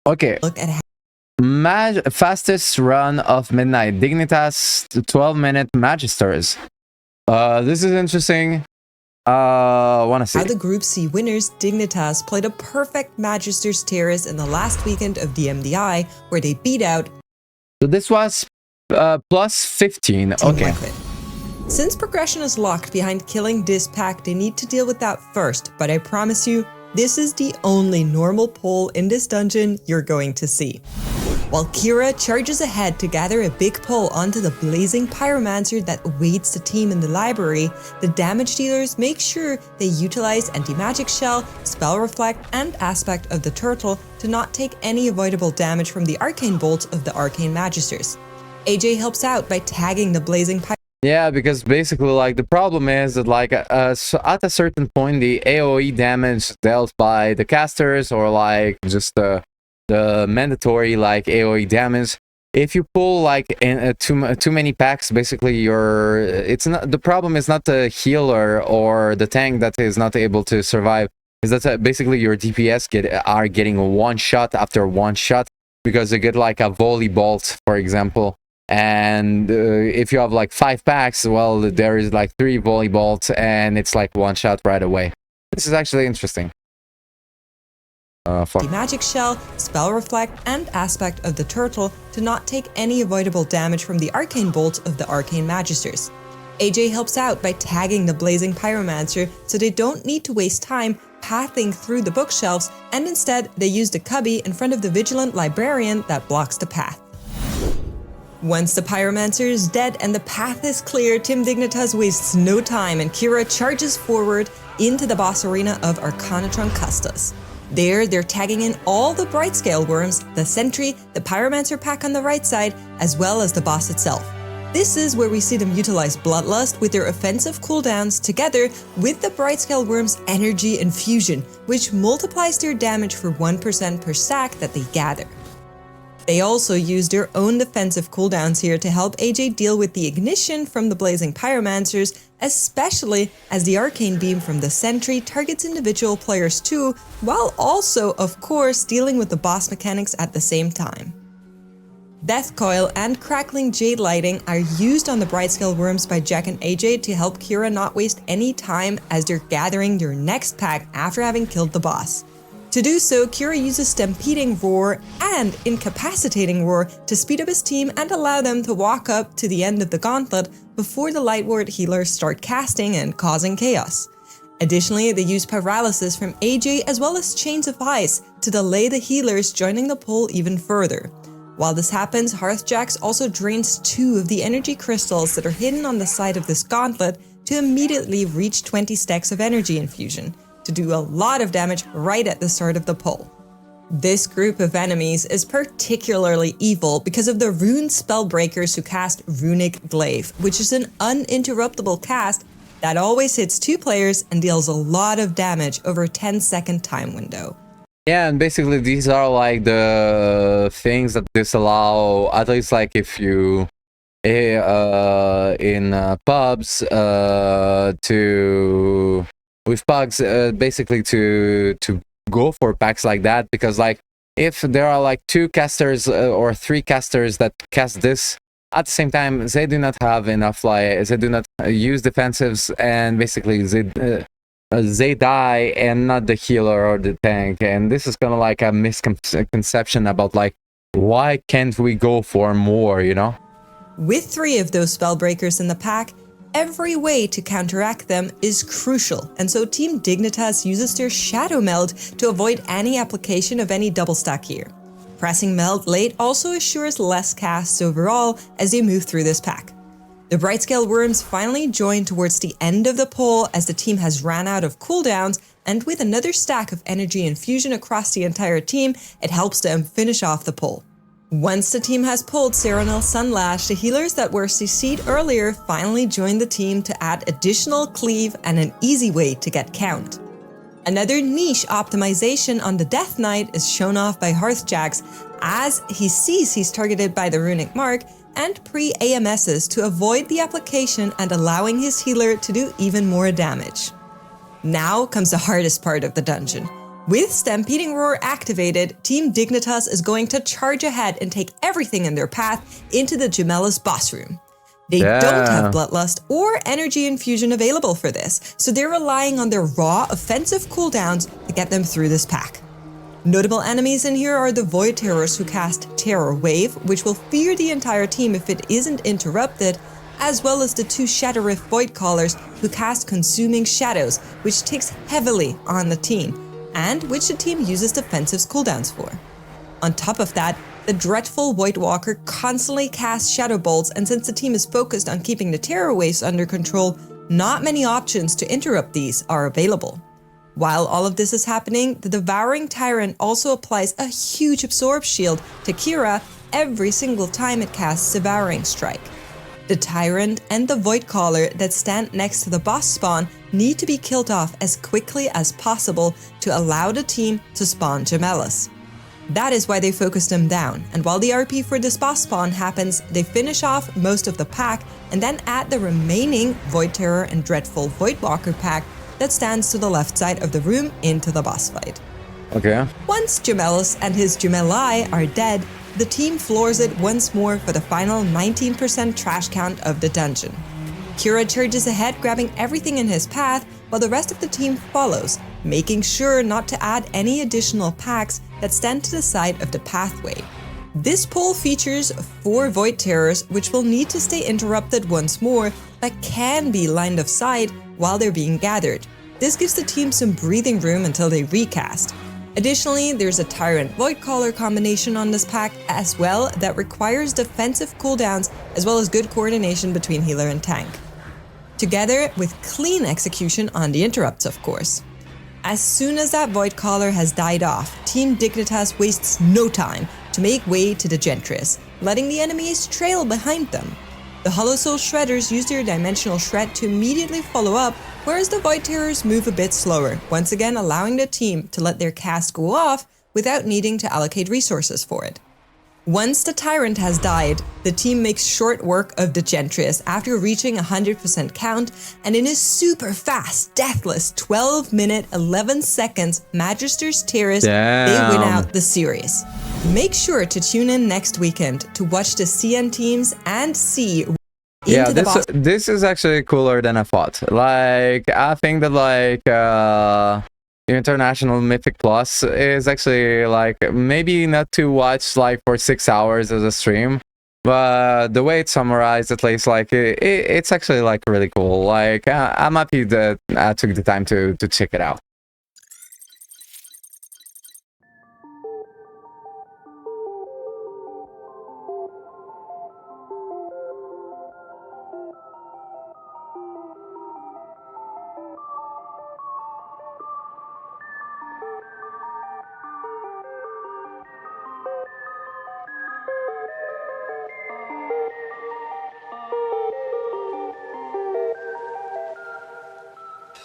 Okay. Look at Fastest run of midnight. Dignitas 12-minute Magisters. This is interesting. Wanna see. how the Group C winners, Dignitas, played a perfect Magisters Terrace in the last weekend of the MDI, where they beat out So this was plus 15. Team Okay. Liquid. Since progression is locked behind killing this pack, they need to deal with that first, but I promise you, this is the only normal pull in this dungeon you're going to see. While Kira charges ahead to gather a big pull onto the blazing pyromancer that awaits the team in the library, the damage dealers make sure they utilize anti-magic shell, spell reflect, and aspect of the turtle to not take any avoidable damage from the arcane bolts of the arcane magisters. AJ helps out by tagging the blazing pyromancer. Yeah, because basically, like, the problem is that, like, so at a certain point, the AoE damage dealt by the casters, or like just the mandatory like AoE damage, if you pull like in too many packs, basically it's not the problem is not the healer or the tank that is not able to survive. Is that basically your DPS are getting one shot after one shot because they get like a volley bolt, for example. And if you have like 5 packs, well, there is like 3 volley bolts and it's like one shot right away. This is actually interesting. The magic shell, spell reflect, and aspect of the turtle to not take any avoidable damage from the arcane bolts of the arcane magisters. AJ helps out by tagging the blazing pyromancer so they don't need to waste time pathing through the bookshelves, and instead they use the cubby in front of the vigilant librarian that blocks the path. Once the pyromancer is dead and the path is clear, Team Dignitas wastes no time and Kira charges forward into the boss arena of Arcanatron Custos. There, they're tagging in all the bright scale worms, the sentry, the pyromancer pack on the right side, as well as the boss itself. This is where we see them utilize Bloodlust with their offensive cooldowns together with the bright scale worms' energy infusion, which multiplies their damage for 1% per stack that they gather. They also use their own defensive cooldowns here to help AJ deal with the ignition from the blazing pyromancers, especially as the arcane beam from the sentry targets individual players too, while also, of course, dealing with the boss mechanics at the same time. Death Coil and Crackling Jade Lighting are used on the bright scale worms by Jack and AJ to help Kira not waste any time as they're gathering their next pack after having killed the boss. To do so, Kira uses Stampeding Roar and Incapacitating Roar to speed up his team and allow them to walk up to the end of the gauntlet before the Light Ward healers start casting and causing chaos. Additionally, they use Paralysis from AJ as well as Chains of Ice to delay the healers joining the pull even further. While this happens, Hearthjax also drains 2 of the energy crystals that are hidden on the side of this gauntlet to immediately reach 20 stacks of energy infusion, to do a lot of damage right at the start of the pull. This group of enemies is particularly evil because of the rune spellbreakers who cast Runic Glaive, which is an uninterruptible cast that always hits 2 players and deals a lot of damage over a 10-second time window. Yeah, and basically these are like the things that disallow, at least like if you in pubs with pugs, basically to go for packs like that, because like if there are like 2 casters or 3 casters that cast this at the same time, they do not have enough, like they do not use defensives, and basically they die and not the healer or the tank. And this is kind of like a misconception about like, why can't we go for more, you know? With 3 of those spellbreakers in the pack, every way to counteract them is crucial, and so Team Dignitas uses their Shadow Meld to avoid any application of any double stack here. Pressing Meld late also assures less casts overall as they move through this pack. The bright scale worms finally join towards the end of the pull as the team has ran out of cooldowns, and with another stack of energy infusion across the entire team, it helps them finish off the pull. Once the team has pulled Serenal Sunlash, the healers that were CC'd earlier finally join the team to add additional cleave and an easy way to get count. Another niche optimization on the Death Knight is shown off by Hearthjax as he sees he's targeted by the runic mark, and pre-AMSs to avoid the application and allowing his healer to do even more damage. Now comes the hardest part of the dungeon. With Stampeding Roar activated, Team Dignitas is going to charge ahead and take everything in their path into the Gemellis boss room. They don't have Bloodlust or Energy Infusion available for this, so they're relying on their raw offensive cooldowns to get them through this pack. Notable enemies in here are the Void Terrors who cast Terror Wave, which will fear the entire team if it isn't interrupted, as well as the 2 Shadow Rift Void Callers who cast Consuming Shadows, which takes heavily on the team, and which the team uses defensive cooldowns for. On top of that, the dreadful Void Walker constantly casts Shadow Bolts, and since the team is focused on keeping the Terror Waves under control, not many options to interrupt these are available. While all of this is happening, the Devouring Tyrant also applies a huge Absorb Shield to Kira every single time it casts Devouring Strike. The Tyrant and the Void Caller that stand next to the boss spawn need to be killed off as quickly as possible to allow the team to spawn Gemellis. That is why they focus them down, and while the RP for this boss spawn happens, they finish off most of the pack and then add the remaining Void Terror and Dreadful Void Walker pack that stands to the left side of the room into the boss fight. Okay. Once Gemellis and his Gemelli are dead, the team floors it once more for the final 19% trash count of the dungeon. Kira charges ahead, grabbing everything in his path, while the rest of the team follows, making sure not to add any additional packs that stand to the side of the pathway. This pull features 4 Void Terrors, which will need to stay interrupted once more, but can be lined of sight while they're being gathered. This gives the team some breathing room until they recast. Additionally, there's a Tyrant Void Caller combination on this pack as well that requires defensive cooldowns as well as good coordination between healer and tank. Together with clean execution on the interrupts, of course. As soon as that Void Caller has died off, Team Dignitas wastes no time to make way to the Gentris, letting the enemies trail behind them. The Hollow Soul Shredders use their Dimensional Shred to immediately follow up, whereas the Void Terrors move a bit slower, once again allowing the team to let their cast go off without needing to allocate resources for it. Once the Tyrant has died, the team makes short work of the Gentris after reaching 100% count, and in a super fast, deathless 12 minute 11 seconds Magisters Terrace, they win out the series. Make sure to tune in next weekend to watch the CN teams and see this is actually cooler than I thought. Like, I think that like International Mythic Plus is actually like maybe not to watch like for 6 hours as a stream, but the way it's summarized, at least, like it's actually like really cool. Like I'm happy that I took the time to check it out.